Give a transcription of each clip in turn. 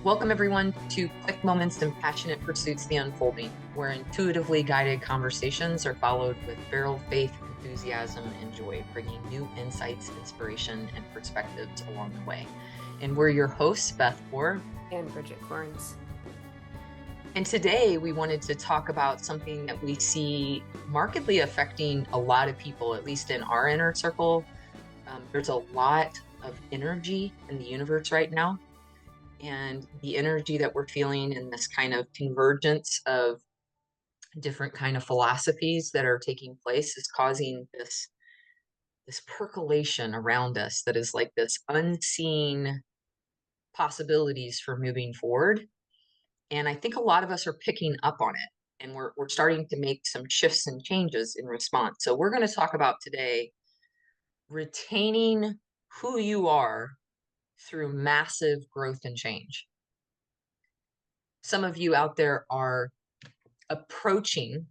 Welcome, everyone, to Quick Moments and Passionate Pursuits The Unfolding, where intuitively guided conversations are followed with barreled faith, enthusiasm, and joy, bringing new insights, inspiration, and perspectives along the way. And we're your hosts, Beth and Bridget Corns. And today we wanted to talk about something that we see markedly affecting a lot of people, at least in our inner circle. There's a lot of energy in the universe right now. And the energy that we're feeling in this kind of convergence of different kind of philosophies that are taking place is causing this percolation around us that is like this unseen possibilities for moving forward. And I think a lot of us are picking up on it, and we're starting to make some shifts and changes in response. So we're going to talk about today retaining who you are through massive growth and change. Some of you out there are approaching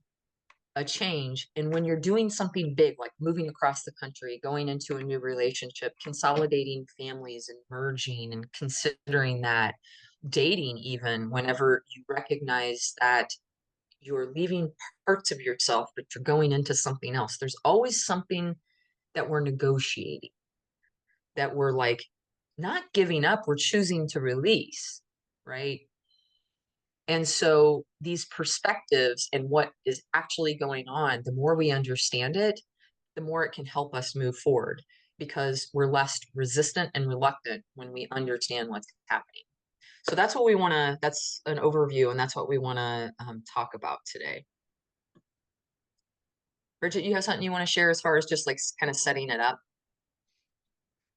a change, and when you're doing something big like moving across the country, going into a new relationship, consolidating families and merging and considering that, dating, even whenever you recognize that you're leaving parts of yourself but you're going into something else, there's always something that we're negotiating, that we're like not giving up, we're choosing to release, right? And so these perspectives and what is actually going on, the more we understand it, the more it can help us move forward, because we're less resistant and reluctant when we understand what's happening. So that's what we want to, that's an overview, and that's what we want to talk about today. Bridget, you have something you want to share as far as just like kind of setting it up?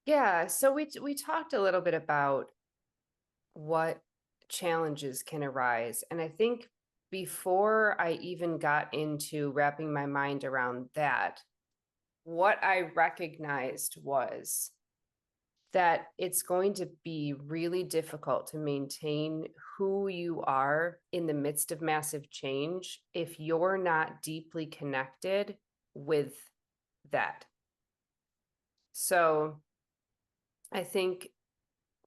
Yeah, so we talked a little bit about what challenges can arise. And I think before I even got into wrapping my mind around that, what I recognized was that it's going to be really difficult to maintain who you are in the midst of massive change if you're not deeply connected with that. So I think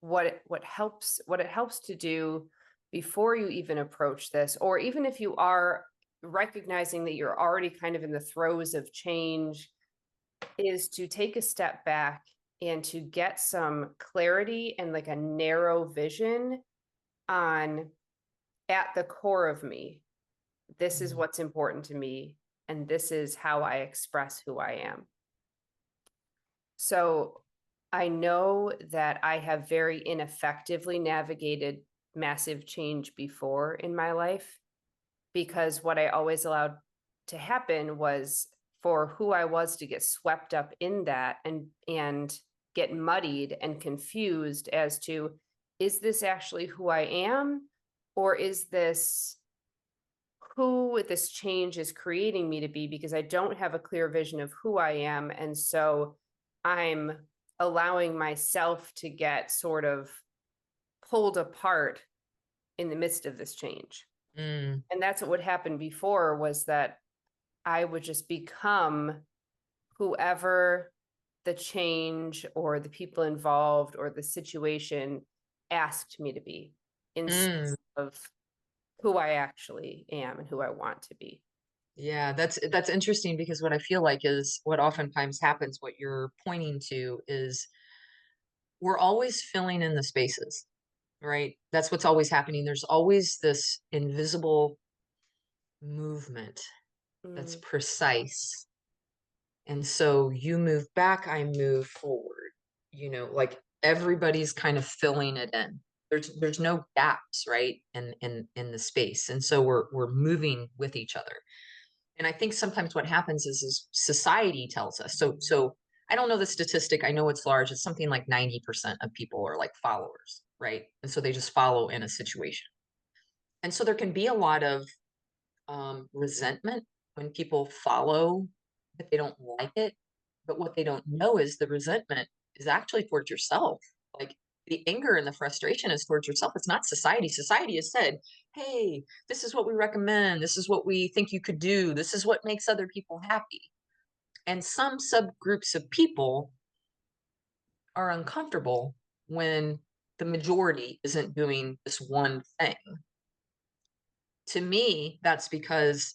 what it helps to do before you even approach this, or even if you are recognizing that you're already kind of in the throes of change, is to take a step back and to get some clarity and like a narrow vision on, at the core of me, this is what's important to me, and this is how I express who I am. So I know that I have very ineffectively navigated massive change before in my life, because what I always allowed to happen was for who I was to get swept up in that and get muddied and confused as to, is this actually who I am, or is this who this change is creating me to be? Because I don't have a clear vision of who I am, and so I'm allowing myself to get sort of pulled apart in the midst of this change. And that's what would happen before, was that I would just become whoever the change or the people involved or the situation asked me to be, instead of who I actually am and who I want to be. Yeah, that's interesting, because what I feel like is what oftentimes happens, what you're pointing to is we're always filling in the spaces, right? That's what's always happening. There's always this invisible movement that's precise. And so you move back, I move forward, like everybody's kind of filling it in. There's no gaps, right? In the space. And so we're moving with each other. And I think sometimes what happens is society tells us. So I don't know the statistic. I know it's large. It's something like 90% of people are like followers, right? And so they just follow in a situation. And so there can be a lot of resentment when people follow, but they don't like it. But what they don't know is the resentment is actually towards yourself. Like the anger and the frustration is towards yourself. It's not society. Society has said, hey, this is what we recommend. This is what we think you could do. This is what makes other people happy. And some subgroups of people are uncomfortable when the majority isn't doing this one thing. To me, that's because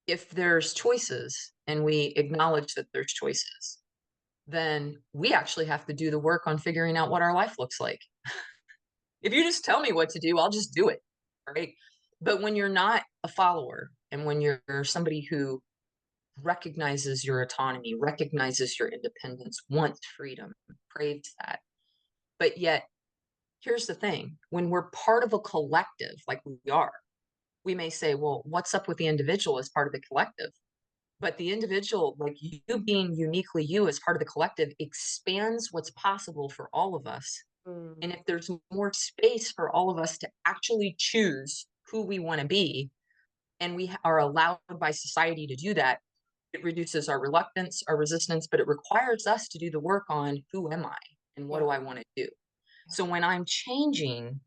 if there's choices and we acknowledge that there's choices, then we actually have to do the work on figuring out what our life looks like. If you just tell me what to do, I'll just do it, right? But when you're not a follower and when you're somebody who recognizes your autonomy, recognizes your independence, wants freedom, craves that, but yet here's the thing, when we're part of a collective like we are, we may say, well, what's up with the individual as part of the collective? But the individual, like you being uniquely you as part of the collective, expands what's possible for all of us. Mm, And if there's more space for all of us to actually choose who we want to be, and we are allowed by society to do that, it reduces our reluctance, our resistance, but it requires us to do the work on who am I and what yeah, do I want to do. yeah, So when I'm changing,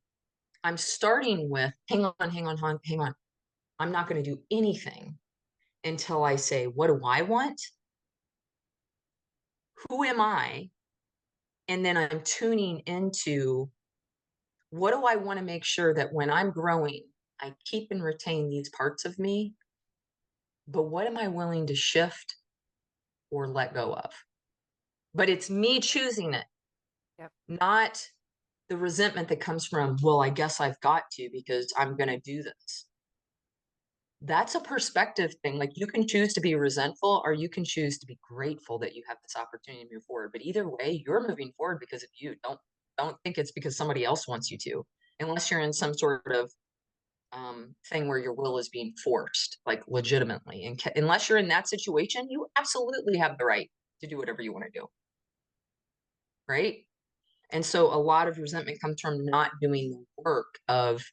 I'm starting with hang on. I'm not going to do anything until I say, what do I want? Who am I? And then I'm tuning into what do I want to make sure that when I'm growing, I keep and retain these parts of me, but what am I willing to shift or let go of? But it's me choosing it, yep, not the resentment that comes from, well, I guess I've got to because I'm going to do this. That's a perspective thing. Like you can choose to be resentful or you can choose to be grateful that you have this opportunity to move forward. But either way, you're moving forward because of you. Don't think it's because somebody else wants you to, unless you're in some sort of thing where your will is being forced, like legitimately. And unless you're in that situation, you absolutely have the right to do whatever you want to do, right? And so a lot of resentment comes from not doing the work of,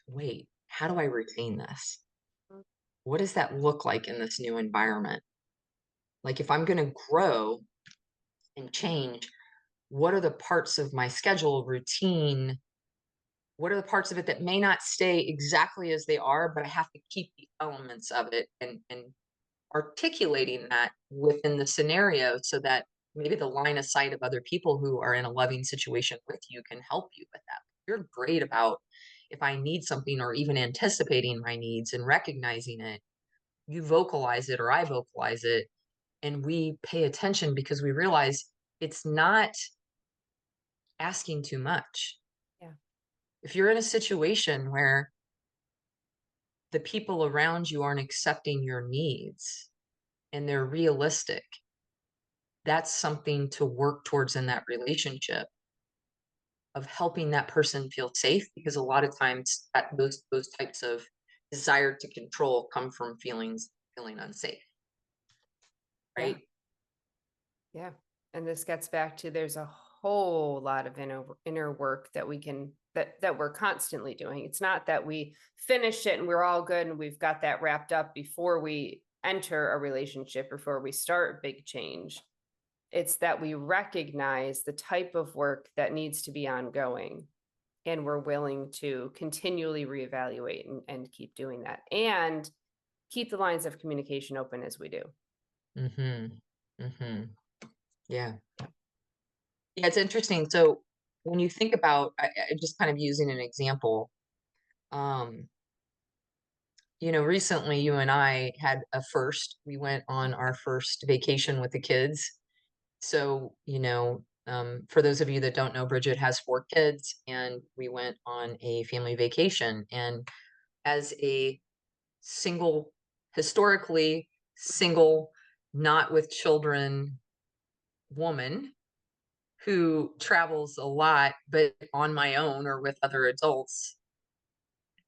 wait, how do I retain this? mm, What does that look like in this new environment? Like if I'm going to grow and change, what are the parts of my schedule, routine? What are the parts of it that may not stay exactly as they are, but I have to keep the elements of it and articulating that within the scenario so that maybe the line of sight of other people who are in a loving situation with you can help you with that. You're great about if I need something or even anticipating my needs and recognizing it, you vocalize it or I vocalize it, and we pay attention because we realize it's not asking too much. yeah, If you're in a situation where the people around you aren't accepting your needs and they're realistic, that's something to work towards in that relationship of helping that person feel safe because a lot of times that those types of desire to control come from feeling unsafe, yeah, right? yeah. And this gets back to there's a whole lot of inner work that we can that we're constantly doing. It's not that we finish it and we're all good and we've got that wrapped up before we enter a relationship, before we start big change. It's that we recognize the type of work that needs to be ongoing and we're willing to continually reevaluate and keep doing that and keep the lines of communication open as we do. Mhm. Mhm. Yeah. Yeah, it's interesting. So when you think about just kind of using an example, um, recently you and I had a first. We went on our first vacation with the kids. So, for those of you that don't know, Bridget has 4 kids, and we went on a family vacation. And as a single, historically single, not with children woman who travels a lot, but on my own or with other adults,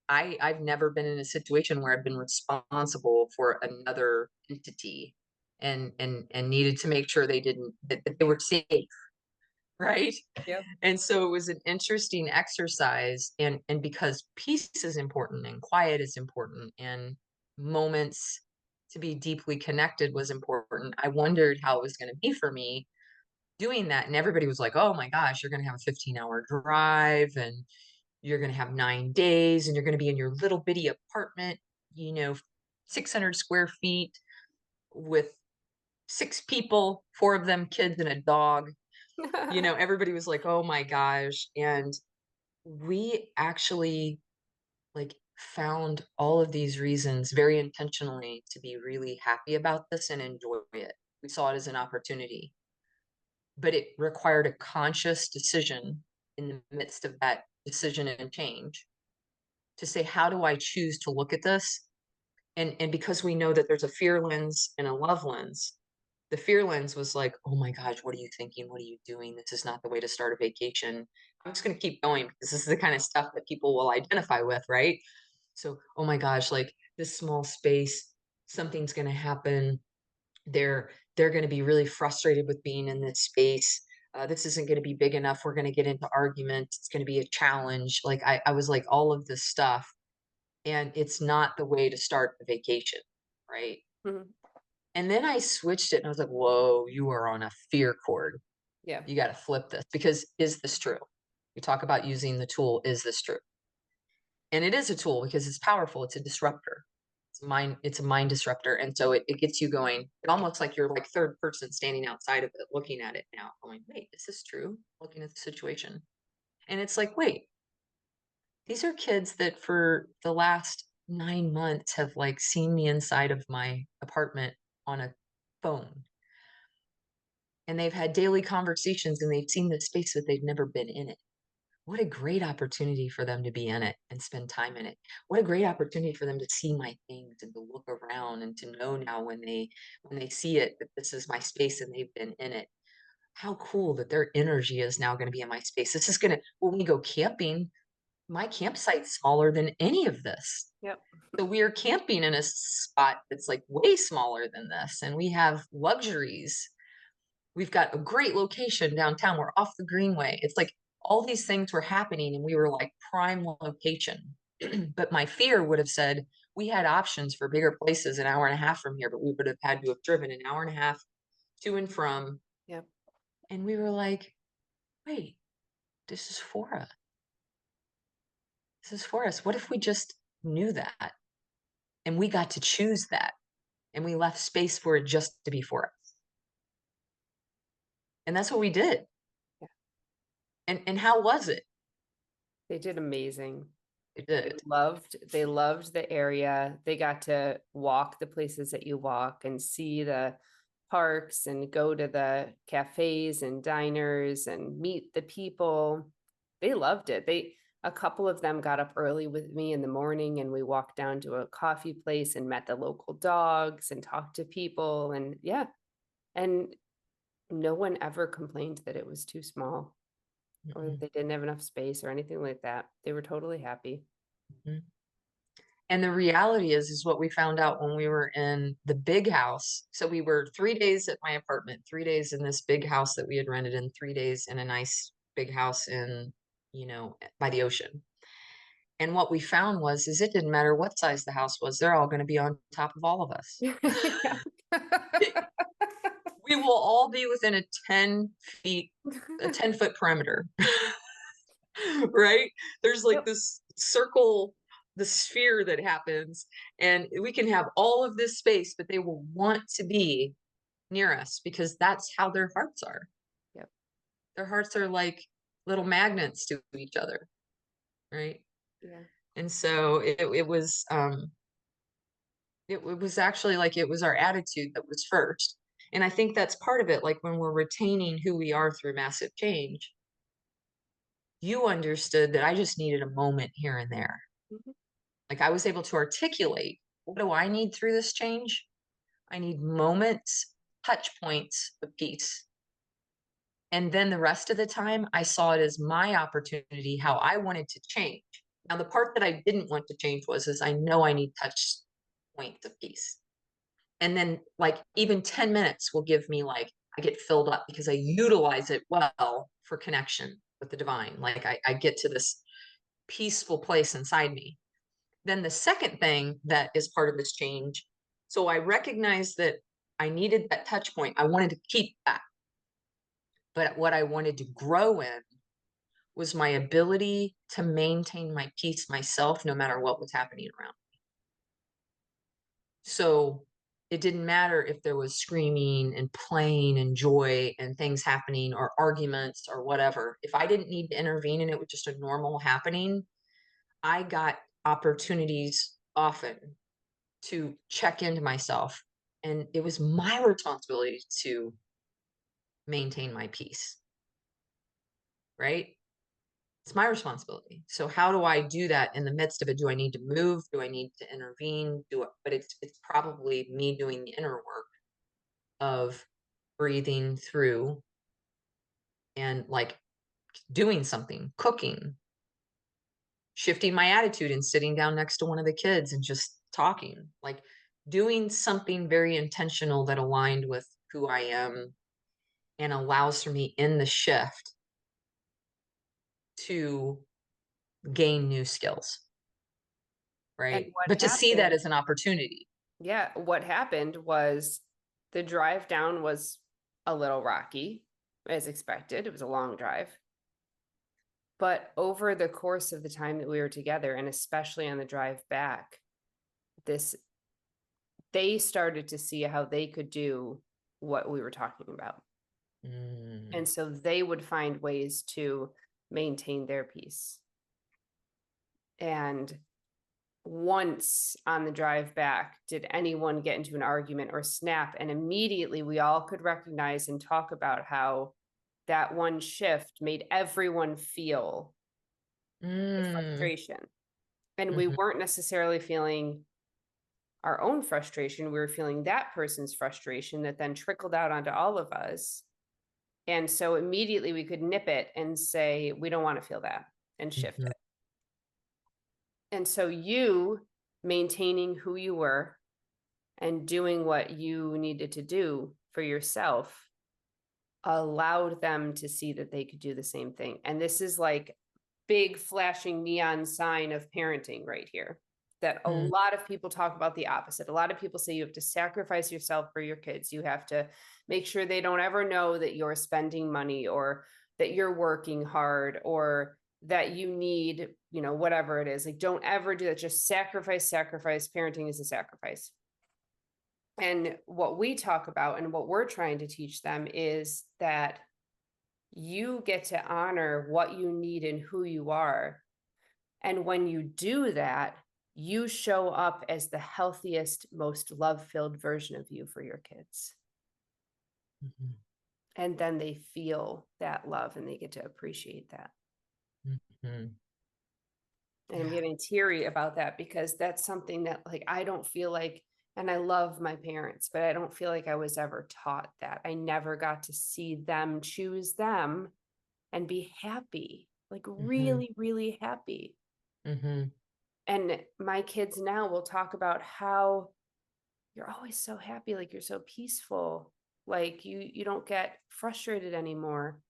I've never been in a situation where I've been responsible for another entity and needed to make sure that they were safe, right? Yep. And so it was an interesting exercise and because peace is important and quiet is important and moments to be deeply connected was important. I wondered how it was going to be for me doing that and everybody was like, "Oh my gosh, you're going to have a 15-hour drive and you're going to have 9 days and you're going to be in your little bitty apartment, you know, 600 square feet with 6 people, 4 of them kids and a dog." Everybody was like, "Oh my gosh." And we actually like found all of these reasons very intentionally to be really happy about this and enjoy it. We saw it as an opportunity, but it required a conscious decision in the midst of that decision and change to say, how do I choose to look at this? And because we know that there's a fear lens and a love lens, the fear lens was like, oh my gosh, what are you thinking? What are you doing? This is not the way to start a vacation. I'm just going to keep going because this is the kind of stuff that people will identify with, right? So, oh my gosh, like this small space, something's going to happen. They're going to be really frustrated with being in this space. This isn't going to be big enough. We're going to get into arguments. It's going to be a challenge. Like I was like all of this stuff, and it's not the way to start a vacation, right? Mhm. And then I switched it, and I was like, "Whoa, you are on a fear cord. Yeah. You got to flip this because is this true?" You talk about using the tool. Is this true? And it is a tool because it's powerful. It's a disruptor. It's a mind disruptor. And so it gets you going, almost like you're like third person standing outside of it, looking at it now, going, wait, is this true? Looking at the situation. And it's like, wait, these are kids that for the last 9 months have like seen me inside of my apartment on a phone. And they've had daily conversations and they've seen the space, but they've never been in it. What a great opportunity for them to be in it and spend time in it. What a great opportunity for them to see my things and to look around and to know now when they see it that this is my space and they've been in it. How cool that their energy is now going to be in my space. This is going to when we go camping, my campsite's smaller than any of this. Yep. So we are camping in a spot that's like way smaller than this and we have luxuries. We've got a great location downtown. We're off the greenway. It's like all these things were happening and we were like prime location. But my fear would have said we had options for bigger places an hour and a half from here, but we would have had to have driven an hour and a half to and from. Yep. And we were like, wait, this is for us. This is for us. What if we just knew that and we got to choose that and we left space for it just to be for us? And that's what we did. Yeah. And how was it? They did amazing. It They did. loved the area. They got to walk the places that you walk and see the parks and go to the cafes and diners and meet the people. They loved it. A couple of them got up early with me in the morning and we walked down to a coffee place and met the local dogs and talked to people and yeah, and no one ever complained that it was too small or that Mm-mm. they didn't have enough space or anything like that. They were totally happy. Mhm. And the reality is what we found out when we were in the big house. So we were 3 days at my apartment, 3 days in this big house that we had rented, and 3 days in a nice big house by the ocean. And what we found was it didn't matter what size the house was, they're all gonna be on top of all of us. Yeah. We will all be within a 10-foot perimeter. Right? There's like Yep. this circle, the sphere that happens, and we can have all of this space, but they will want to be near us because that's how their hearts are. Yep. Their hearts are like little magnets to each other, right? Yeah. And so it was actually like it was our attitude that was first. And I think that's part of it. Like when we're retaining who we are through massive change, you understood that I just needed a moment here and there. Mhm. Like I was able to articulate, what do I need through this change? I need moments, touch points of peace. And then the rest of the time, I saw it as my opportunity, how I wanted to change. Now, the part that I didn't want to change is I know I need touch points of peace. And then like even 10 minutes will give me like, I get filled up because I utilize it well for connection with the divine. Like I get to this peaceful place inside me. Then the second thing that is part of this change, so I recognized that I needed that touch point. I wanted to keep that. But what I wanted to grow in was my ability to maintain my peace myself, no matter what was happening around. So It didn't matter if there was screaming and playing and joy and things happening or arguments or whatever. If I didn't need to intervene and it was just a normal happening, I got opportunities often to check into myself. And it was my responsibility to maintain my peace, right? It's my responsibility. So how do I do that in the midst of it? Do I need to move? Do I need to intervene? But it's probably me doing the inner work of breathing through and like doing something, cooking, shifting my attitude and sitting down next to one of the kids and just talking, like doing something very intentional that aligned with who I am and allows for me in the shift to gain new skills, And right? what But to see that happened as an opportunity. yeah, what happened was the drive down was a little rocky, as expected. It was a long drive. But over the course of the time that we were together, and especially on the drive back, this they started to see how they could do what we were talking about. Mm, And so they would find ways to maintain their peace. And once on the drive back did anyone get into an argument or snap, and immediately we all could recognize and talk about how that one shift made everyone feel the mm, frustration. And we mhm, weren't necessarily feeling our own frustration, we were feeling that person's frustration that then trickled out onto all of us. And so immediately we could nip it and say, we don't want to feel that, and shift mhm, it. And so you maintaining who you were and doing what you needed to do for yourself allowed them to see that they could do the same thing. And this is like big flashing neon sign of parenting right here, that a mm, lot of people talk about the opposite. A lot of people say you have to sacrifice yourself for your kids. You have to make sure they don't ever know that you're spending money or that you're working hard or that you need, whatever it is. Like, don't ever do that. Just sacrifice, sacrifice. Parenting is a sacrifice. And what we talk about and what we're trying to teach them is that you get to honor what you need and who you are. And when you do that, you show up as the healthiest, most love filled version of you for your kids. mhm, And then they feel that love and they get to appreciate that. mhm. And I'm Yeah. getting teary about that because that's something that, like, I don't feel like, and I love my parents, but I don't feel like I was ever taught that. I never got to see them choose them and be happy, like Mhm, really, really happy. mhm, And my kids now will talk about how you're always so happy, like you're so peaceful, like you don't get frustrated anymore,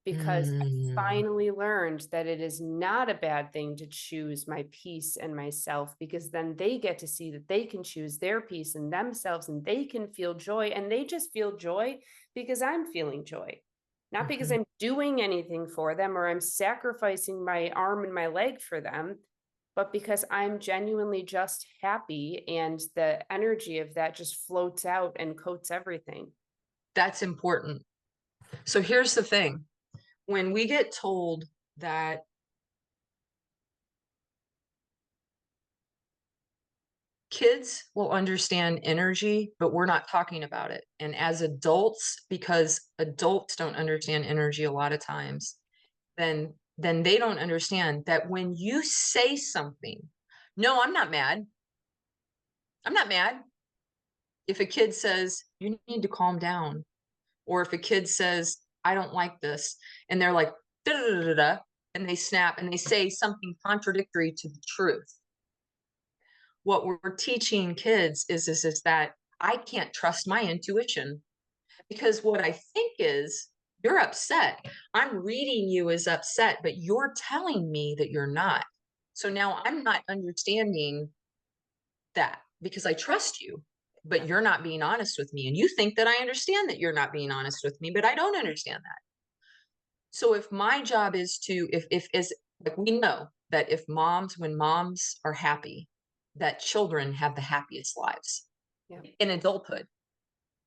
because I mm, finally learned that it is not a bad thing to choose my peace and myself, because then they get to see that they can choose their peace and themselves and they can feel joy, and they just feel joy because I'm feeling joy. Not because mhm. I'm doing anything for them or I'm sacrificing my arm and my leg for them, but because I'm genuinely just happy and the energy of that just floats out and coats everything. That's important. So here's the thing. When we get told that kids will understand energy, but we're not talking about it. And as adults, because adults don't understand energy a lot of times, then they don't understand that when you say something, no, I'm not mad. I'm not mad. If a kid says, you need to calm down, or if a kid says, I don't like this, and they're like, da da da da, da, and they snap and they say something contradictory to the truth. What we're teaching kids is that I can't trust my intuition because what I think is you're upset. I'm reading you as upset, but you're telling me that you're not. So now I'm not understanding that because I trust you, but you're not being honest with me. And you think that I understand that you're not being honest with me, but I don't understand that. So if my job is to, if is like we know that if moms, when moms are happy, that children have the happiest lives. Yeah. in adulthood,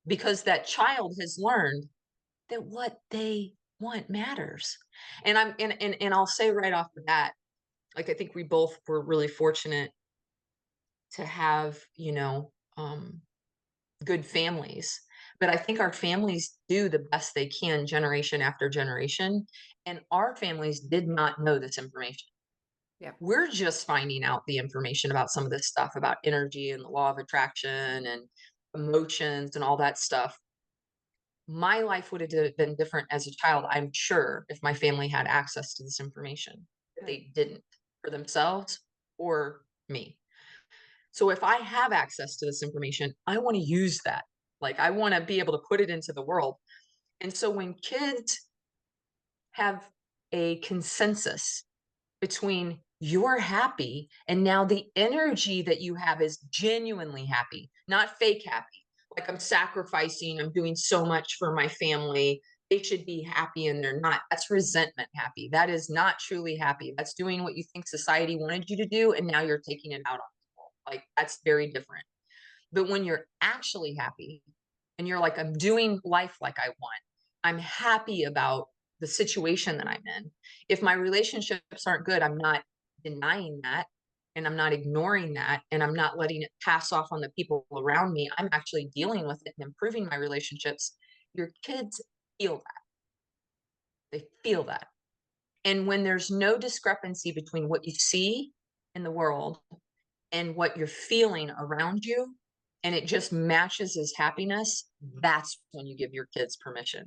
because that child has learned that what they want matters. And I'll say right off the bat, like I think we both were really fortunate to have, good families. But I think our families do the best they can generation after generation. And our families did not know this information. Yeah. We're just finding out the information about some of this stuff about energy and the law of attraction and emotions and all that stuff. My life would have been different as a child, I'm sure, if my family had access to this information, but Yeah. they didn't for themselves or me. So if I have access to this information, I want to use that. Like I want to be able to put it into the world. And so when kids have a consensus between you're happy and now the energy that you have is genuinely happy, not fake happy. Like I'm sacrificing, I'm doing so much for my family. They should be happy and they're not. That's resentment happy. That is not truly happy. That's doing what you think society wanted you to do. And now you're taking it out on people. Like that's very different. But when you're actually happy and you're like, I'm doing life like I want, I'm happy about the situation that I'm in. If my relationships aren't good, I'm not denying that and I'm not ignoring that and I'm not letting it pass off on the people around me. I'm actually dealing with it and improving my relationships. Your kids feel that. They feel that. And when there's no discrepancy between what you see in the world and what you're feeling around you, and it just matches as happiness, that's when you give your kids permission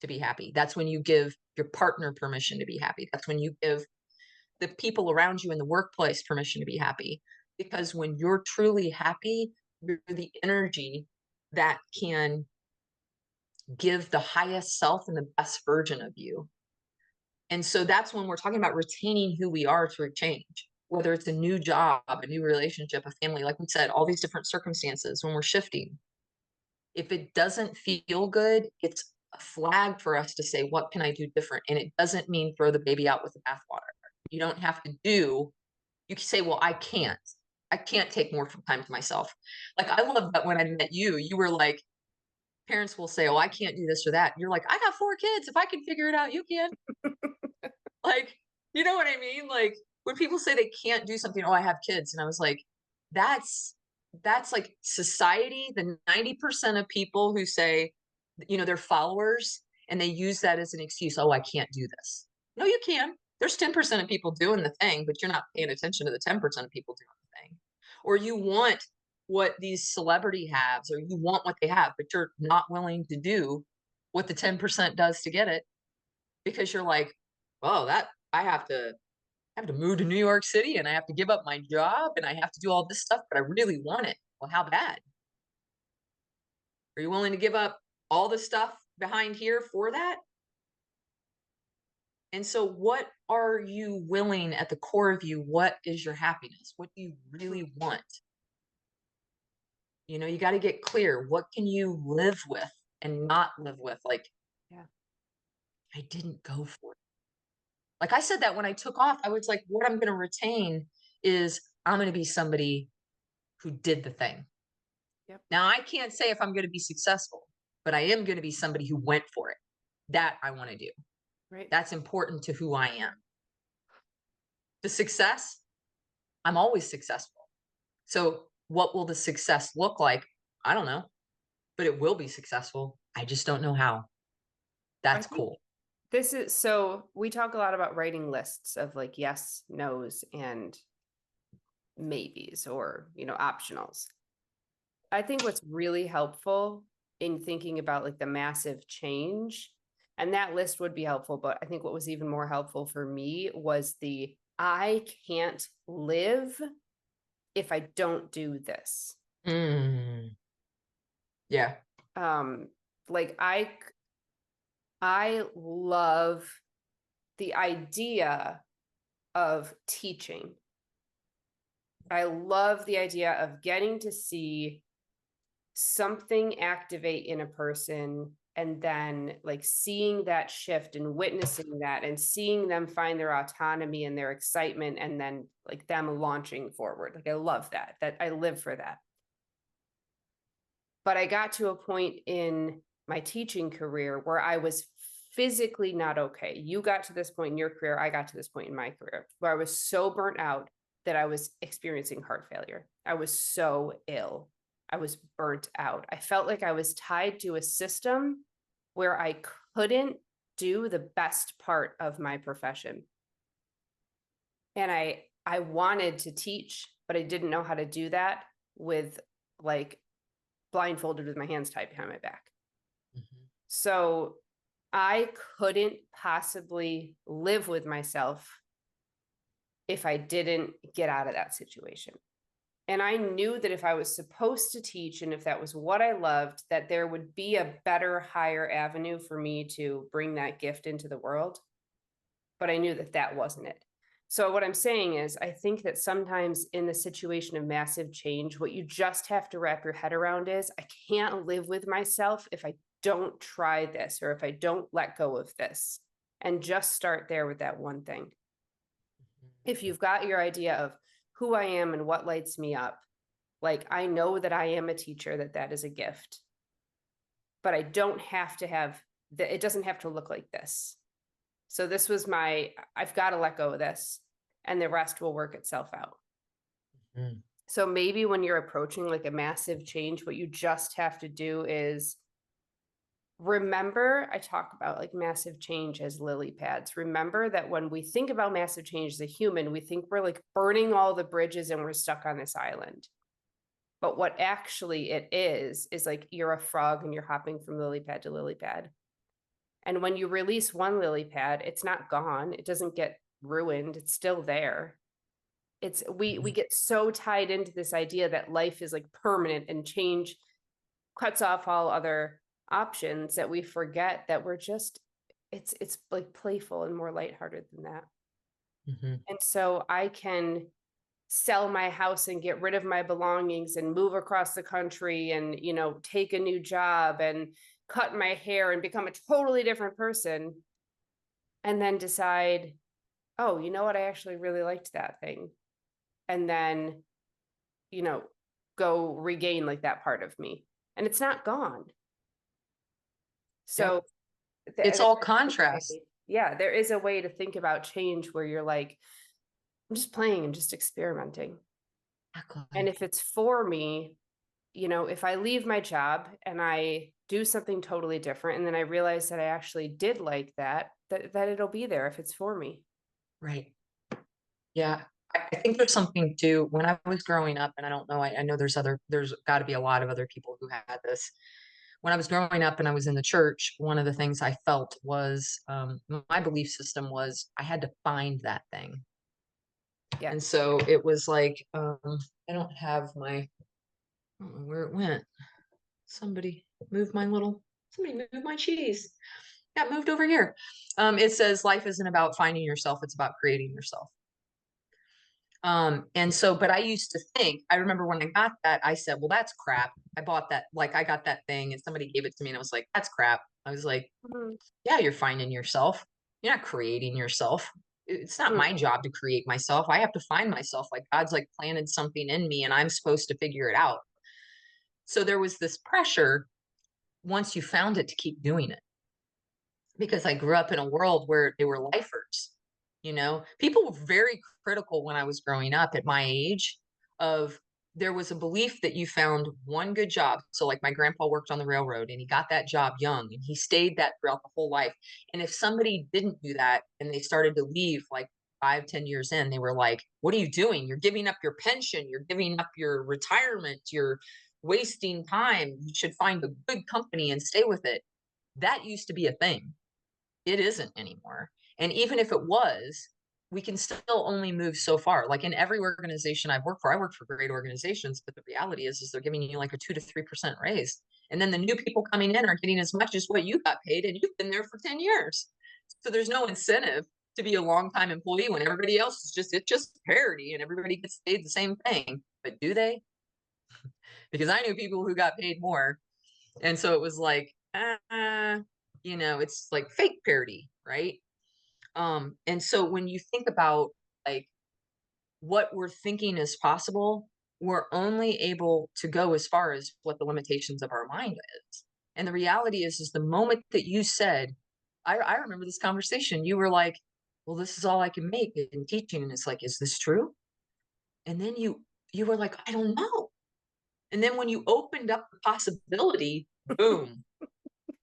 to be happy. That's when you give your partner permission to be happy. That's when you give the people around you in the workplace permission to be happy. Because when you're truly happy, you're the energy that can give the highest self and the best version of you. And so that's when we're talking about retaining who we are through change, whether it's a new job, a new relationship, a family, like we said, all these different circumstances when we're shifting. If it doesn't feel good, it's a flag for us to say, what can I do different? And it doesn't mean throw the baby out with the bathwater. You don't have to do, you can say, well, I can't. I can't take more time to myself. Like I love that when I met you, you were like, parents will say, oh, I can't do this or that. You're like, I got 4 kids. If I can figure it out, you can. Like, you know what I mean? Like when people say they can't do something, oh, I have kids. And I was like, that's that's like society, the 90% of people who say, they're followers and they use that as an excuse. Oh, I can't do this. No, you can. There's 10% of people doing the thing, but you're not paying attention to the 10% of people doing the thing. Or you want what these celebrity haves, or you want what they have, but you're not willing to do what the 10% does to get it because you're like, "Oh, that I have to move to New York City and I have to give up my job and I have to do all this stuff, but I really want it." Well, how bad? Are you willing to give up all the stuff behind here for that? And so what are you willing at the core of you? What is your happiness? What do you really want? You got to get clear. What can you live with and not live with? Like, Yeah. I didn't go for it. Like I said that when I took off, I was like, what I'm going to retain is I'm going to be somebody who did the thing. Yep. Now, I can't say if I'm going to be successful, but I am going to be somebody who went for it. That I want to do. Right. That's important to who I am. The success, I'm always successful. So, what will the success look like? I don't know, but it will be successful. I just don't know how. I That's think cool. this is so we talk a lot about writing lists of like yes, no's, and maybes or, optionals. I think what's really helpful in thinking about like the massive change, and that list would be helpful, but I think what was even more helpful for me was the I can't live if I don't do this. Mm, yeah. Um, like I love the idea of teaching. I love the idea of getting to see something activate in a person and then like seeing that shift and witnessing that and seeing them find their autonomy and their excitement and then like them launching forward. Like I love that I live for that. But I got to a point in my teaching career where I was physically not okay. You got to this point in your career, I got to this point in my career where I was so burnt out that I was experiencing heart failure. I was so ill. I was burnt out. I felt like I was tied to a system where I couldn't do the best part of my profession. And I wanted to teach, but I didn't know how to do that with like blindfolded with my hands tied behind my back. Mhm. So I couldn't possibly live with myself if I didn't get out of that situation. And I knew that if I was supposed to teach and if that was what I loved, that there would be a better, higher avenue for me to bring that gift into the world. But I knew that that wasn't it. So, what I'm saying is, I think that sometimes in the situation of massive change, what you just have to wrap your head around is I can't live with myself if I don't try this or if I don't let go of this. And just start there with that one thing. If you've got your idea of who I am and what lights me up, like I know that I am a teacher, that that is a gift, but I don't have to have that. It doesn't have to look like this. So this was I've got to let go of this and the rest will work itself out. Mhm. So maybe when you're approaching like a massive change, what you just have to do is remember, I talk about like massive change as lily pads. Remember that when we think about massive change as a human, we think we're like burning all the bridges and we're stuck on this island. But what actually it is like you're a frog and you're hopping from lily pad to lily pad. And when you release one lily pad, it's not gone. It doesn't get ruined. It's still there. It's we Mhm. get so tied into this idea that life is like permanent and change cuts off all other options that we forget that we're just it's like playful and more lighthearted than that. Mhm. And so I can sell my house and get rid of my belongings and move across the country and take a new job and cut my hair and become a totally different person and then decide, oh, you know what, I actually really liked that thing, and then you know go regain like that part of me, and it's not gone. Yep. So It's there all is a contrast. way, yeah, there is a way to think about change where you're like, I'm just playing and just experimenting. And Exactly. if it's for me, if I leave my job and I do something totally different and then I realize that I actually did like that it'll be there if it's for me. Right. Yeah. I think there's something too when I was growing up, and I don't know, I know there's got to be a lot of other people who had this. When I was growing up and I was in the church, one of the things I felt was my belief system was I had to find that thing. Yeah. And so it was like, I don't have I don't know where it went. Somebody somebody moved my cheese. Got moved over here. It says life isn't about finding yourself, it's about creating yourself. And so, but I used to think, I remember when I got that, I said, well, that's crap. I bought that, like I got that thing and somebody gave it to me and I was like, that's crap. I was like, Mhm. yeah, you're finding yourself. You're not creating yourself. It's not Mm. my job to create myself. I have to find myself. Like God's like planted something in me and I'm supposed to figure it out. So there was this pressure once you found it to keep doing it because I grew up in a world where they were lifers. People were very critical when I was growing up at my age of there was a belief that you found one good job. So like my grandpa worked on the railroad and he got that job young and he stayed that throughout the whole life. And if somebody didn't do that and they started to leave like 5, 10 years in, they were like, what are you doing? You're giving up your pension. You're giving up your retirement. You're wasting time. You should find a good company and stay with it. That used to be a thing. It isn't anymore. And even if it was, we can still only move so far. Like in every organization I've worked for, I work for great organizations, but the reality is they're giving you like a 2 to 3% raise. And then the new people coming in are getting as much as what you got paid, and you've been there for 10 years. So there's no incentive to be a long-time employee when everybody else it's just parity and everybody gets paid the same thing. But do they? Because I knew people who got paid more. And so it was like, it's like fake parody, right? And so when you think about like what we're thinking is possible, we're only able to go as far as what the limitations of our mind is. And the reality is the moment that you said, I remember this conversation, you were like, well, this is all I can make in teaching. And it's like, is this true? And then you were like, I don't know. And then when you opened up the possibility, boom,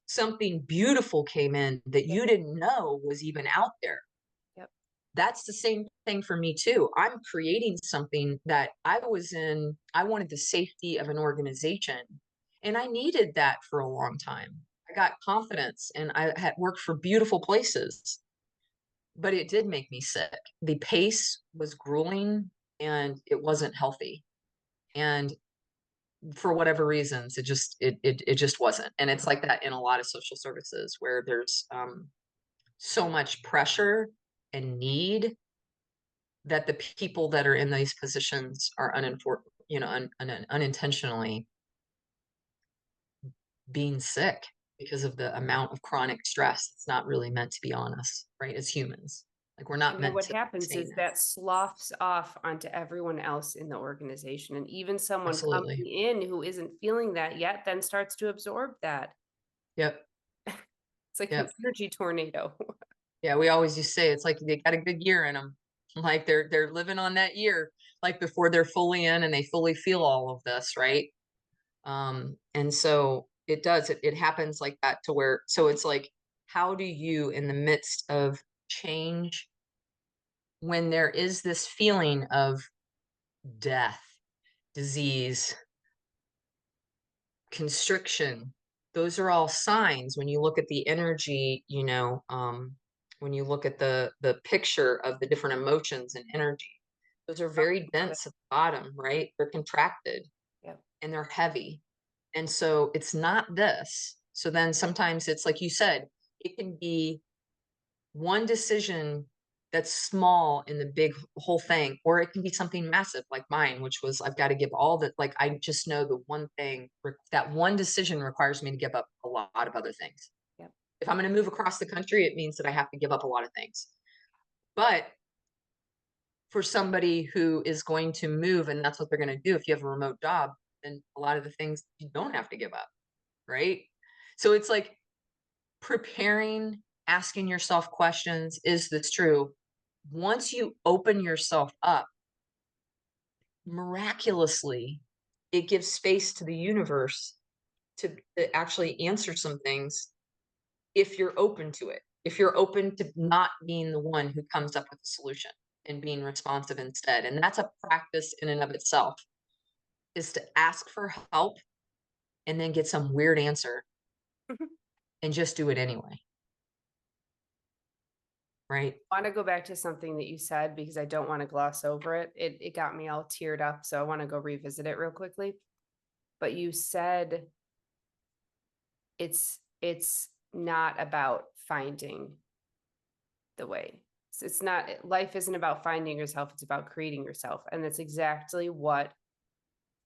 something beautiful came in that Yep, you didn't know was even out there. yep. That's the same thing for me too. I'm creating something that I wanted the safety of an organization, and I needed that for a long time. I got confidence and I had worked for beautiful places, but it did make me sick. The pace was grueling and it wasn't healthy. And for whatever reasons, it just wasn't. And it's like that in a lot of social services where there's so much pressure and need that the people that are in these positions are unintentionally being sick because of the amount of chronic stress that's not really meant to be on us, right? As humans, like we're not And then meant what to happens sustain is that. that sloughs off onto everyone else in the organization, and even someone coming Absolutely. in who isn't feeling that yet then starts to absorb that. Yep. It's like an Yep. energy tornado. Yeah. We always just say it's like they got a good year in them. Like they're living on that year, like before they're fully in and they fully feel all of this, right? And so it happens like that to where, so it's like, how do you, in the midst of change, when there is this feeling of death, disease, constriction, those are all signs when you look at the energy, when you look at the picture of the different emotions and energy, those are very Love it. dense at the bottom, right? They're contracted Yep. and they're heavy. And so it's not this. So then sometimes it's like you said, it can be one decision that's small in the big whole thing, or it can be something massive like mine, which was I've got to give all the, like, I just know the one thing, that one decision requires me to give up a lot of other things. Yep. If I'm going to move across the country, it means that I have to give up a lot of things. But for somebody who is going to move and that's what they're going to do, if you have a remote job, then a lot of the things you don't have to give up, right? So it's like preparing, asking yourself questions, is this true? Once you open yourself up, miraculously, it gives space to the universe to actually answer some things if you're open to it. If you're open to not being the one who comes up with a solution and being responsive instead. And that's a practice in and of itself, is to ask for help and then get some weird answer and just do it anyway. Right. Want to go back to something that you said because I don't want to gloss over it. It got me all teared up, so I want to go revisit it real quickly. But you said it's not about finding the way. It's not, life isn't about finding yourself, it's about creating yourself. And that's exactly what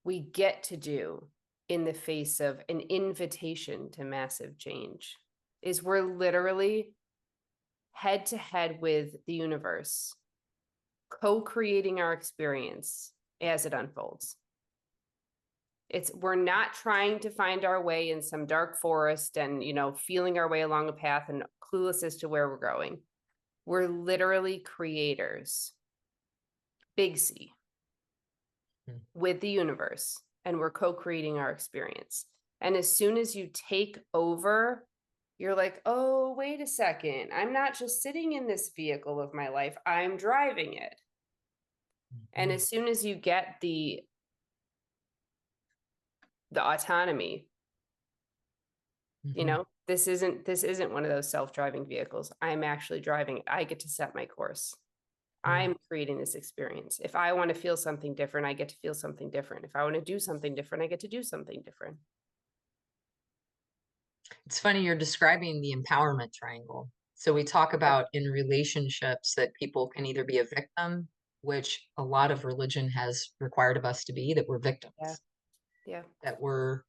we get to do in the face of an invitation to massive change. Is we're literally head to head with the universe, co-creating our experience as it unfolds. We're not trying to find our way in some dark forest and, feeling our way along a path and clueless as to where we're going. We're literally creators, big C, Mm. with the universe, and we're co-creating our experience. And as soon as you take over, you're like, oh, wait a second. I'm not just sitting in this vehicle of my life, I'm driving it. And Mhm. as soon as you get the autonomy, Mhm. this isn't one of those self-driving vehicles. I'm actually driving it. I get to set my course. Yeah. I'm creating this experience. If I want to feel something different, I get to feel something different. If I want to do something different, I get to do something different. It's funny you're describing the empowerment triangle. So we talk Yep. about in relationships that people can either be a victim, which a lot of religion has required of us to be, that we're Yeah. victims, Yeah. that we're,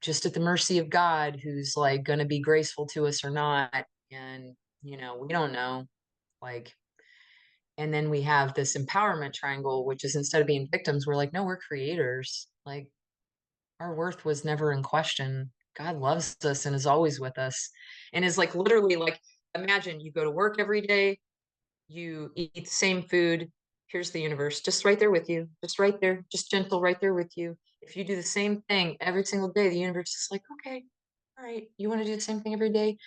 just at the mercy of God, who's like going to be graceful to us or not. And, we don't know. Like, And then we have this empowerment triangle, which is instead of being victims, we're like, no, we're creators. Like our worth was never in question. God loves us and is always with us and is like literally like, imagine you go to work every day, you eat the same food. Here's the universe just right there with you, just right there, just gentle right there with you. If you do the same thing every single day, the universe is like, okay, all right, you want to do the same thing every day?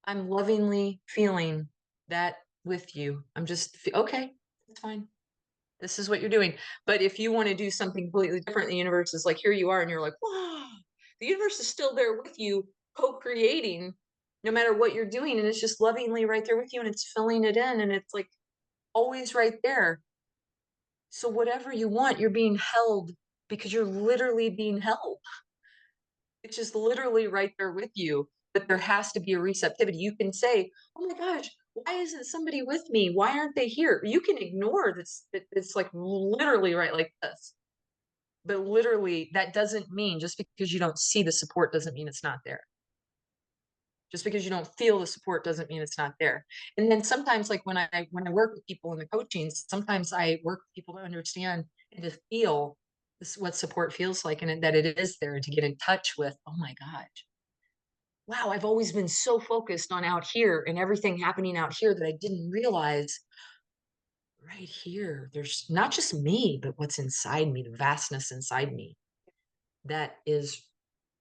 I'm lovingly feeling that with you. Okay, that's fine. This is what you're doing. But if you want to do something completely different, the universe is like, here you are. And you're like, wow, the universe is still there with you, co creating no matter what you're doing. And it's just lovingly right there with you and it's filling it in. And it's like always right there. So whatever you want, you're being held because you're literally being held. It's just literally right there with you. But there has to be a receptivity. You can say, oh my gosh, why isn't somebody with me? Why aren't they here? You can ignore this. It's like literally right like this. But literally, that doesn't mean just because you don't see the support doesn't mean it's not there. Just because you don't feel the support doesn't mean it's not there. And then sometimes, like when I work with people in the coaching, sometimes I work with people to understand and to feel this, what support feels like, and that it is there, and to get in touch with, oh my gosh, wow, I've always been so focused on out here and everything happening out here that I didn't realize right here. There's not just me, but what's inside me, the vastness inside me that is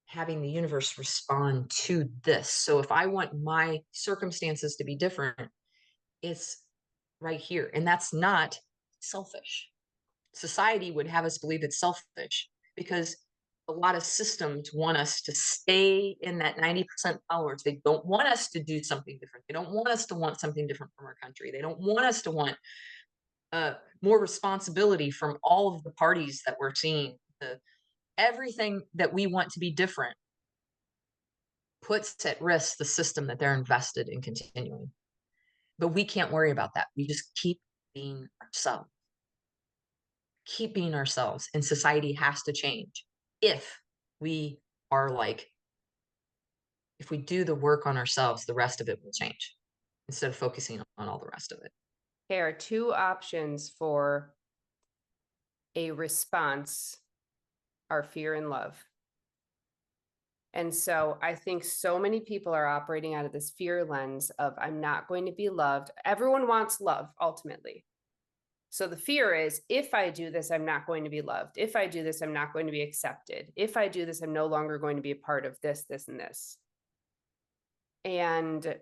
having the universe respond to this. So if I want my circumstances to be different, it's right here. And that's not selfish. Society would have us believe it's selfish because a lot of systems want us to stay in that 90% followers. They don't want us to do something different. They don't want us to want something different from our country. They don't want us to want more responsibility from all of the parties that we're seeing. Everything that we want to be different puts at risk the system that they're invested in continuing. But we can't worry about that. We just keep being ourselves, and society has to change. If we are like, if we do the work on ourselves, the rest of it will change instead of focusing on all the rest of it. There are two options for a response are fear and love. And so I think so many people are operating out of this fear lens of I'm not going to be loved. Everyone wants love ultimately. So the fear is if I do this, I'm not going to be loved. If I do this, I'm not going to be accepted. If I do this, I'm no longer going to be a part of this, this, and this. And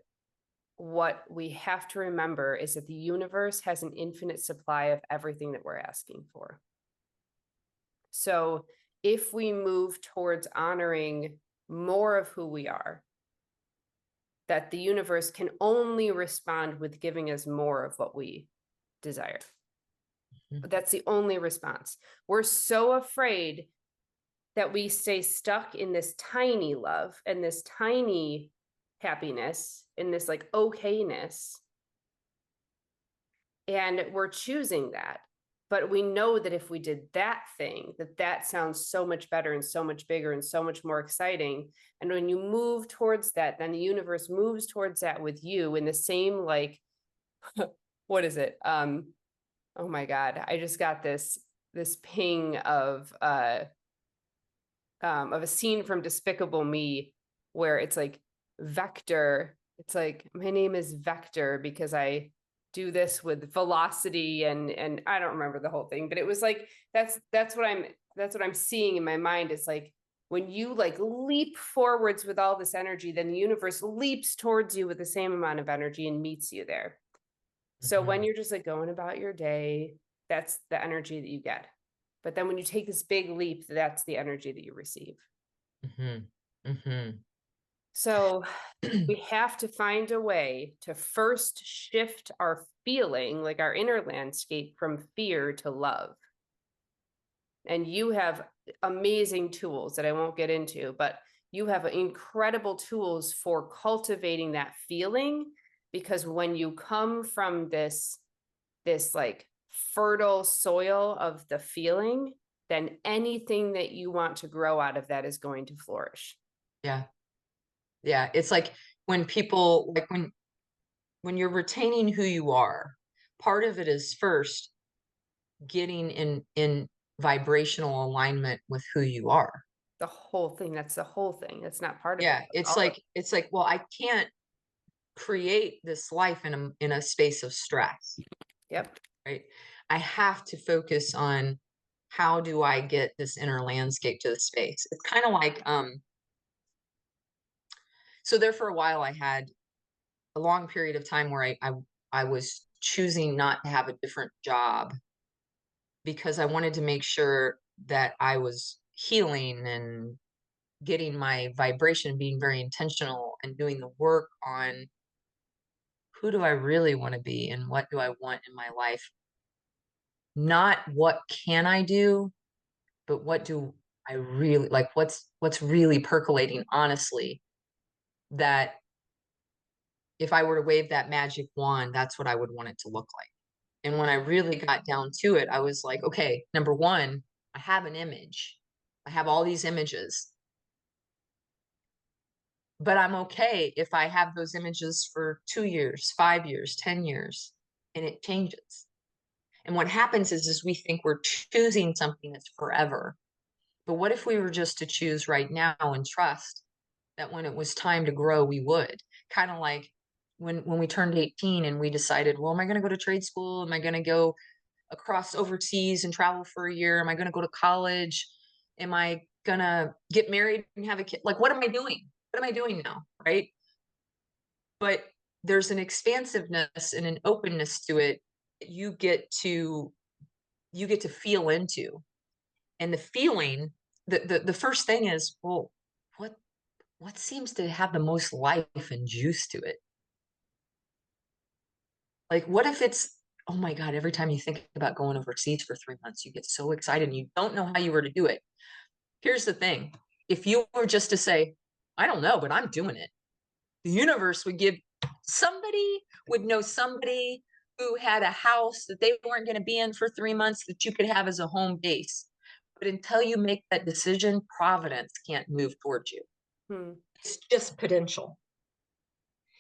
what we have to remember is that the universe has an infinite supply of everything that we're asking for. So if we move towards honoring more of who we are, that the universe can only respond with giving us more of what we desire. But that's the only response. We're so afraid that we stay stuck in this tiny love and this tiny happiness, in this like okayness. And we're choosing that. But we know that if we did that thing, that sounds so much better and so much bigger and so much more exciting. And when you move towards that, then the universe moves towards that with you in the same, like, what is it? Oh my God, I just got this ping of a scene from Despicable Me where it's like Vector. It's like, my name is Vector because I do this with velocity and I don't remember the whole thing, but it was like that's what I'm seeing in my mind. It's like when you like leap forwards with all this energy, then the universe leaps towards you with the same amount of energy and meets you there. So when you're just like going about your day, that's the energy that you get. But then when you take this big leap, that's the energy that you receive. Mm-hmm. Mm-hmm. So we have to find a way to first shift our feeling, like our inner landscape, from fear to love. And you have amazing tools that I won't get into, but you have incredible tools for cultivating that feeling, because when you come from this like fertile soil of the feeling, then anything that you want to grow out of that is going to flourish. Yeah. Yeah. It's like when people like when you're retaining who you are, part of it is first getting in vibrational alignment with who you are. The whole thing, that's the whole thing. That's not part of it. Yeah, That's all of it's like, well, I can't create this life in a space of stress, it. Yep. right? I have to focus on how do I get this inner landscape to the space. It's kind of like so there for a while I had a long period of time where I was choosing not to have a different job because I wanted to make sure that I was healing and getting my vibration, being very intentional and doing the work on who do I really want to be and what do I want in my life? Not what can I do, but what do I really like what's really percolating honestly that if I were to wave that magic wand, that's what I would want it to look like. And when I really got down to it, I was like, okay, number one, I have an image. I have all these images, but I'm okay if I have those images for 2 years, 5 years, 10 years, and it changes. And what happens is we think we're choosing something that's forever. But what if we were just to choose right now and trust that when it was time to grow, we would? Kind of like when we turned 18 and we decided, well, am I going to go to trade school? Am I going to go across overseas and travel for a year? Am I going to go to college? Am I going to get married and have a kid? Like, what am I doing? What am I doing now? Right. But there's an expansiveness and an openness to it that you get to feel into. And the feeling, the first thing is, well, what what seems to have the most life and juice to it? Like, what if it's, oh my God, every time you think about going overseas for 3 months, you get so excited and you don't know how you were to do it. Here's the thing. If you were just to say, I don't know, but I'm doing it, the universe would give somebody would know somebody who had a house that they weren't going to be in for 3 months that you could have as a home base. But until you make that decision, Providence can't move towards you. Hmm. It's just potential.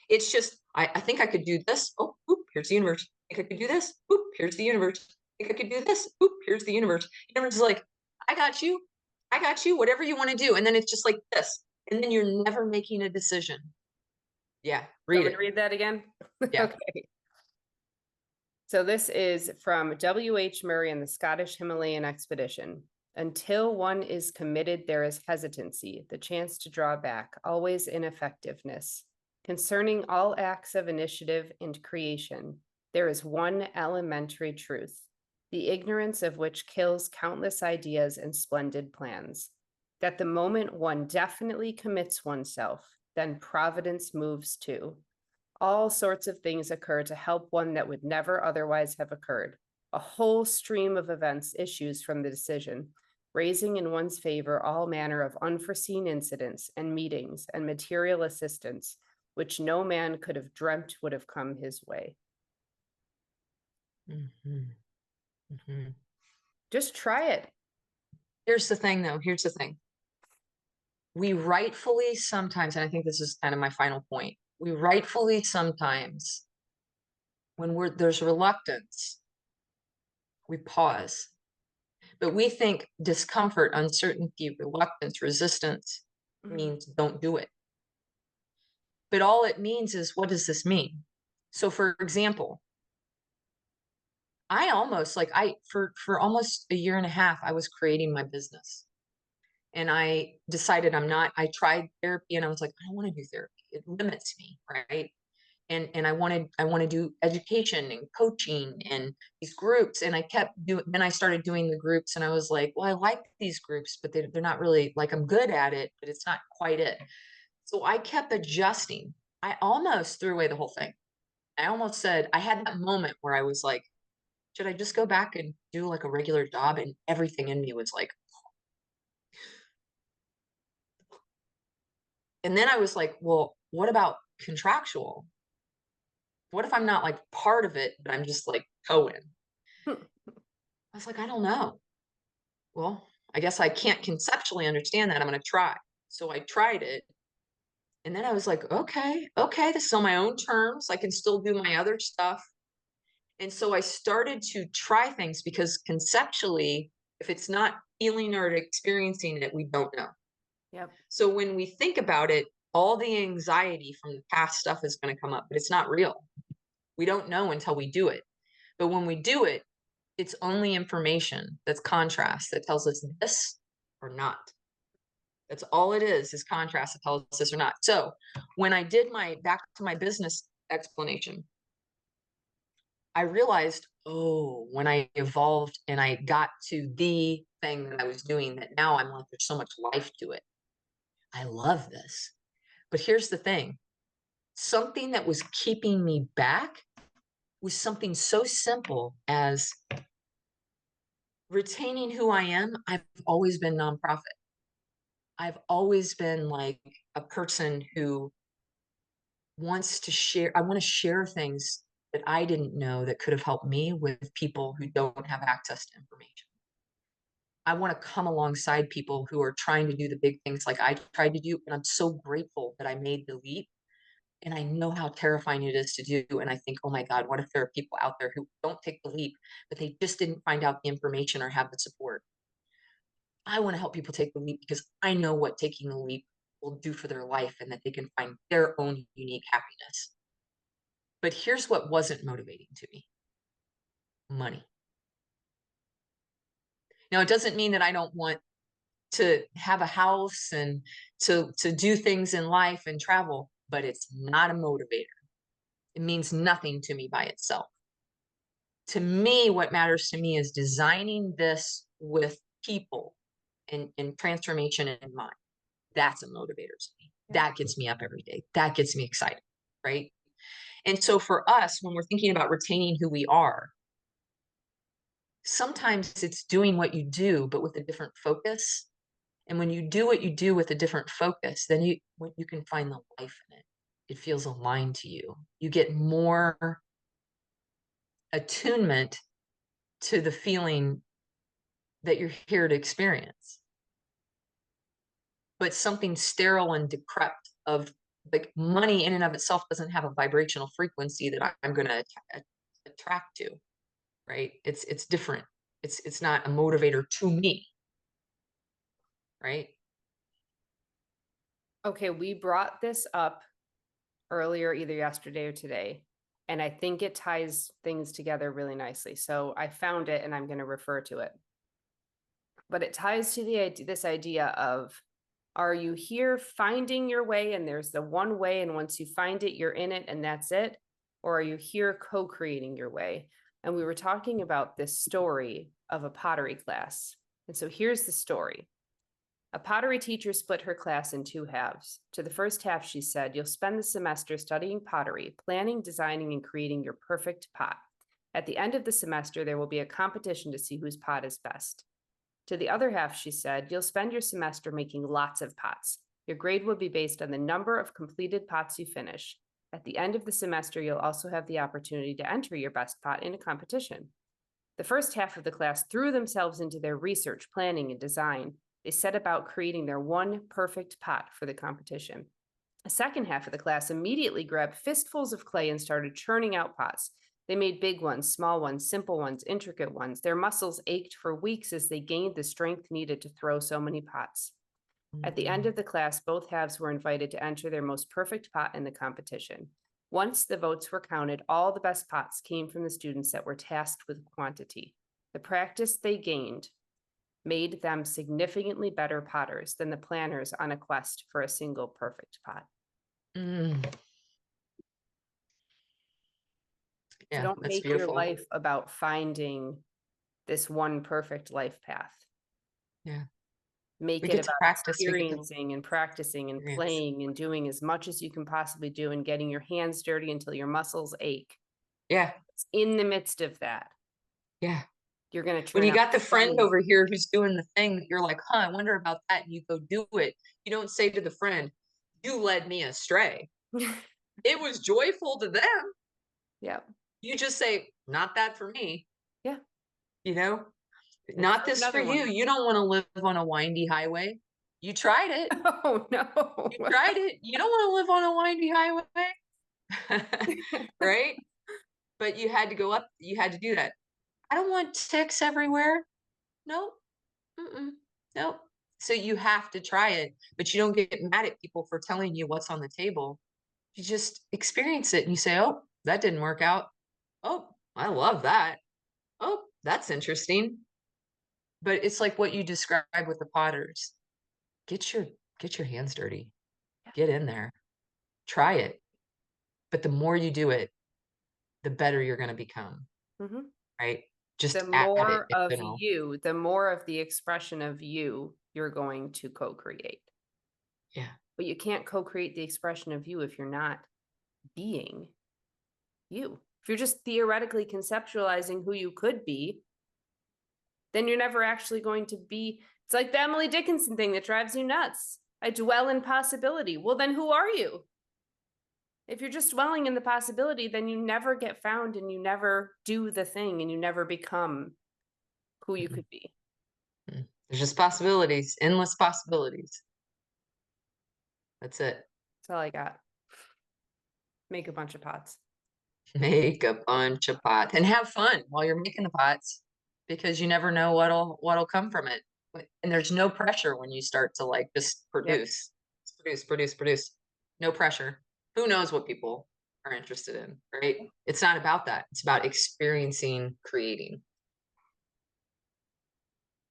It's just, I think I could do this. Oh, oop, here's the universe. I think I could do this. Oop, here's the universe. I think I could do this. Oop, here's the universe. The universe is like, I got you. I got you. Whatever you want to do. And then it's just like this. And then you're never making a decision. Yeah, You read want me it. to read that again? Yeah. Okay. So this is from W.H. Murray and the Scottish Himalayan Expedition. Until one is committed, there is hesitancy, the chance to draw back, always ineffectiveness. Concerning all acts of initiative and creation, there is one elementary truth, the ignorance of which kills countless ideas and splendid plans. That the moment one definitely commits oneself, then providence moves too. All sorts of things occur to help one that would never otherwise have occurred. A whole stream of events issues from the decision, raising in one's favor all manner of unforeseen incidents and meetings and material assistance, which no man could have dreamt would have come his way. Mhm, mhm. Just try it. Here's the thing, though. Here's the thing. We rightfully sometimes, and I think this is kind of my final point, we rightfully sometimes, when there's reluctance, we pause. But we think discomfort, uncertainty, reluctance, resistance Mhm. means don't do it. But all it means is, what does this mean? So, for example, I almost like I for almost a year and a half, I was creating my business. And I decided I tried therapy and I was like, I don't want to do therapy. It limits me, right? And I want to do education and coaching and these groups. And I kept doing, then I started doing the groups and I was like, well, I like these groups, but they're not really like, I'm good at it, but it's not quite it. So I kept adjusting. I almost threw away the whole thing. I almost said, I had that moment where I was like, should I just go back and do like a regular job? And everything in me was like, and then I was like, well, what about contractual? What if I'm not like part of it, but I'm just like Cohen? I was like, I don't know. Well, I guess I can't conceptually understand that. I'm going to try. So I tried it. And then I was like, okay, this is on my own terms. I can still do my other stuff. And so I started to try things because conceptually, if it's not feeling or experiencing it, we don't know. Yep. So when we think about it, all the anxiety from the past stuff is going to come up, but it's not real. We don't know until we do it. But when we do it, it's only information that's contrast that tells us this or not. That's all it is contrast that tells us this or not. So when I did my back to my business explanation, I realized, oh, when I evolved and I got to the thing that I was doing, that now I'm like, there's so much life to it. I love this. But here's the thing, something that was keeping me back was something so simple as retaining who I am. I've always been nonprofit. I've always been like a person who wants to share. I want to share things that I didn't know that could have helped me with people who don't have access to information. I want to come alongside people who are trying to do the big things like I tried to do. And I'm so grateful that I made the leap. And I know how terrifying it is to do. And I think, oh my God, what if there are people out there who don't take the leap, but they just didn't find out the information or have the support? I want to help people take the leap because I know what taking the leap will do for their life and that they can find their own unique happiness. But here's what wasn't motivating to me: money. Now, it doesn't mean that I don't want to have a house and to do things in life and travel, but it's not a motivator. It means nothing to me by itself. To me, what matters to me is designing this with people and transformation in mind. That's a motivator to me. Yep. That gets me up every day. That gets me excited, right? And so for us, when we're thinking about retaining who we are, sometimes it's doing what you do, but with a different focus. And when you do what you do with a different focus, then you can find the life in it. It feels aligned to you. You get more attunement to the feeling that you're here to experience. But something sterile and decrepit of like money in and of itself doesn't have a vibrational frequency that I'm going to attract to, right? It's different. It's not a motivator to me, right? Okay, we brought this up earlier, either yesterday or today, and I think it ties things together really nicely. So I found it and I'm going to refer to it. But it ties to the idea, this idea of, are you here finding your way and there's the one way, and once you find it, you're in it and that's it? Or are you here co-creating your way? And we were talking about this story of a pottery class. And so here's the story. A pottery teacher split her class in two halves. To the first half, she said, "You'll spend the semester studying pottery, planning, designing, and creating your perfect pot. At the end of the semester, there will be a competition to see whose pot is best." To the other half, she said, "You'll spend your semester making lots of pots. Your grade will be based on the number of completed pots you finish. At the end of the semester, you'll also have the opportunity to enter your best pot in a competition." The first half of the class threw themselves into their research, planning, and design. They set about creating their one perfect pot for the competition. The second half of the class immediately grabbed fistfuls of clay and started churning out pots. They made big ones, small ones, simple ones, intricate ones. Their muscles ached for weeks as they gained the strength needed to throw so many pots. At the end Mhm. of the class, both halves were invited to enter their most perfect pot in the competition. Once the votes were counted, all the best pots came from the students that were tasked with quantity. The practice they gained made them significantly better potters than the planners on a quest for a single perfect pot. Mm, So yeah, don't that's make your beautiful. life about finding this one perfect life path. Yeah, Make we it get to about practice. We get to experiencing and practicing and experience. playing and doing as much as you can possibly do and getting your hands dirty until your muscles ache. Yeah, In the midst of that, yeah. you're going to When turn you out got the friend funny. over here who's doing the thing that you're like, huh, I wonder about that, and you go do it. You don't say to the friend, "You led me astray." It was joyful to them. Yeah. You just say, "Not that for me." Yeah. You know, Let's not start this for another you. one. You don't want to live on a windy highway. You tried it. Oh, no. You tried it. You don't want to live on a windy highway. Right? but you had to go up, you had to do that. I don't want ticks everywhere. Nope. Mm-mm. Nope. So you have to try it, but you don't get mad at people for telling you what's on the table. You just experience it and you say, "Oh, that didn't work out. Oh, I love that. Oh, that's interesting." But it's like what you described with the potters. Get your get your hands dirty. Yeah. Get in there. Try it. But the more you do it, the better you're going to become, Mhm. right? Just The at it more in of general. you, the more of the expression of you you're going to co-create. Yeah. But you can't co-create the expression of you if you're not being you. If you're just theoretically conceptualizing who you could be, then you're never actually going to be. It's like the Emily Dickinson thing that drives you nuts. I dwell in possibility. Well, then who are you? If you're just dwelling in the possibility, then you never get found and you never do the thing and you never become who you Mhm. could be. Mm. There's just possibilities, endless possibilities. That's it. That's all I got. Make a bunch of pots. Make a bunch of pots and have fun while you're making the pots because you never know what'll come from it. And there's no pressure when you start to like just Yep. produce, produce, produce, produce. No pressure. Who knows what people are interested in, right? It's not about that. It's about experiencing creating.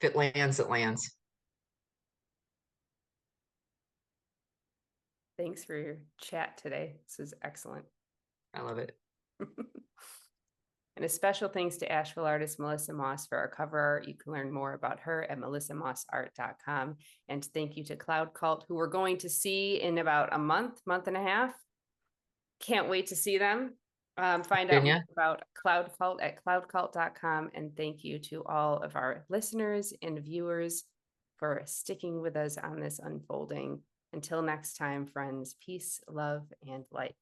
If it lands, it lands. Thanks for your chat today. This is excellent. I love it. And a special thanks to Asheville artist Melissa Moss for our cover art. You can learn more about her at melissamossart.com. And thank you to Cloud Cult, who we're going to see in about a month and a half. Can't wait to see them. Find out more Virginia, about Cloud Cult at cloudcult.com. And thank you to all of our listeners and viewers for sticking with us on this unfolding. Until next time, friends, peace, love, and light.